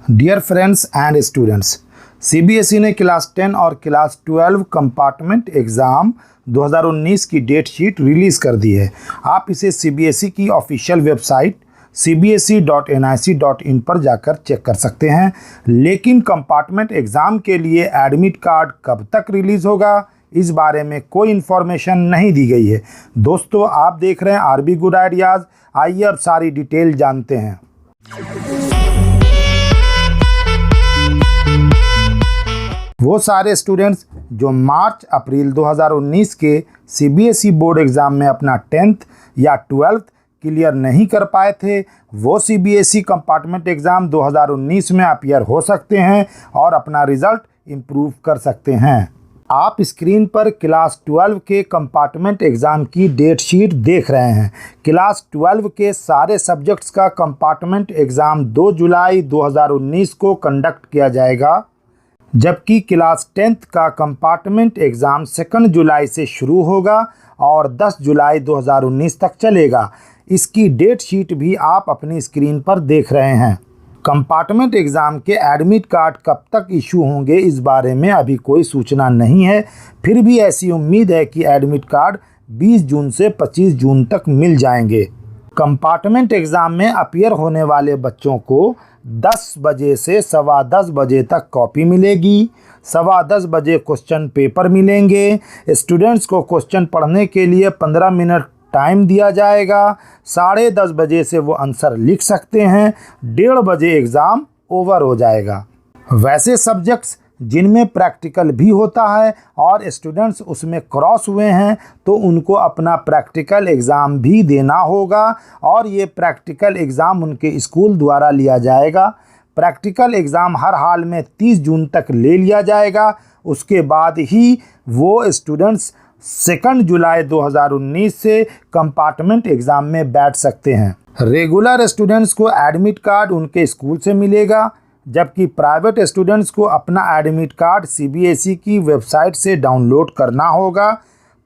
Dear friends and students, CBSE ने class 10 और class 12 compartment exam 2019 की डेट शीट रिलीज़ कर दी है। आप इसे सीबीएसई की ऑफिशियल वेबसाइट cbse.nic.in पर जाकर चेक कर सकते हैं। लेकिन कंपार्टमेंट एग्ज़ाम के लिए एडमिट कार्ड कब तक रिलीज़ होगा, इस बारे में कोई इन्फॉर्मेशन नहीं दी गई है। दोस्तों, आप देख रहे हैं आरबी गुड आइडियाज़। आइए अब सारी डिटेल जानते हैं। वो सारे स्टूडेंट्स जो मार्च अप्रैल 2019 के सीबीएसई बोर्ड एग्ज़ाम में अपना 10th या 12th क्लियर नहीं कर पाए थे, वो सीबीएसई कंपार्टमेंट एग्ज़ाम 2019 में अपीयर हो सकते हैं और अपना रिज़ल्ट इम्प्रूव कर सकते हैं। आप स्क्रीन पर क्लास 12 के कंपार्टमेंट एग्ज़ाम की डेट शीट देख रहे हैं। क्लास 12 के सारे सब्जेक्ट्स का कंपार्टमेंट एग्ज़ाम 2 जुलाई 2019 को कंडक्ट किया जाएगा, जबकि क्लास 10th का कंपार्टमेंट एग्ज़ाम 2 जुलाई से शुरू होगा और 10 जुलाई 2019 तक चलेगा। इसकी डेट शीट भी आप अपनी स्क्रीन पर देख रहे हैं। कंपार्टमेंट एग्ज़ाम के एडमिट कार्ड कब तक इशू होंगे, इस बारे में अभी कोई सूचना नहीं है। फिर भी ऐसी उम्मीद है कि एडमिट कार्ड 20 जून से 25 जून तक मिल जाएंगे। कंपार्टमेंट एग्ज़ाम में अपीयर होने वाले बच्चों को 10 बजे से 10:15 बजे तक कॉपी मिलेगी। 10:15 बजे क्वेश्चन पेपर मिलेंगे। स्टूडेंट्स को क्वेश्चन पढ़ने के लिए 15 मिनट टाइम दिया जाएगा। 10:30 बजे से वो आंसर लिख सकते हैं। 1:30 बजे एग्ज़ाम ओवर हो जाएगा। वैसे सब्जेक्ट्स जिनमें प्रैक्टिकल भी होता है और स्टूडेंट्स उसमें क्रॉस हुए हैं, तो उनको अपना प्रैक्टिकल एग्ज़ाम भी देना होगा और ये प्रैक्टिकल एग्ज़ाम उनके स्कूल द्वारा लिया जाएगा। प्रैक्टिकल एग्ज़ाम हर हाल में 30 जून तक ले लिया जाएगा। उसके बाद ही वो स्टूडेंट्स 2 जुलाई 2019 से कंपार्टमेंट एग्ज़ाम में बैठ सकते हैं। रेगुलर स्टूडेंट्स को एडमिट कार्ड उनके स्कूल से मिलेगा, जबकि प्राइवेट स्टूडेंट्स को अपना एडमिट कार्ड सीबीएसई की वेबसाइट से डाउनलोड करना होगा।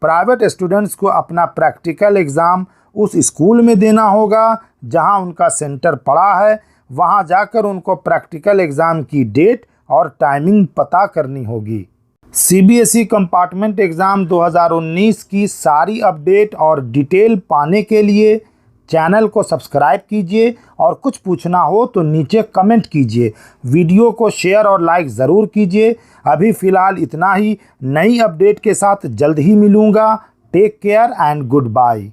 प्राइवेट स्टूडेंट्स को अपना प्रैक्टिकल एग्ज़ाम उस स्कूल में देना होगा जहां उनका सेंटर पड़ा है। वहां जाकर उनको प्रैक्टिकल एग्ज़ाम की डेट और टाइमिंग पता करनी होगी। सीबीएसई कंपार्टमेंट एग्ज़ाम 2019 की सारी अपडेट और डिटेल पाने के लिए चैनल को सब्सक्राइब कीजिए और कुछ पूछना हो तो नीचे कमेंट कीजिए। वीडियो को शेयर और लाइक ज़रूर कीजिए। अभी फ़िलहाल इतना ही। नई अपडेट के साथ जल्द ही मिलूँगा। Take care and good bye.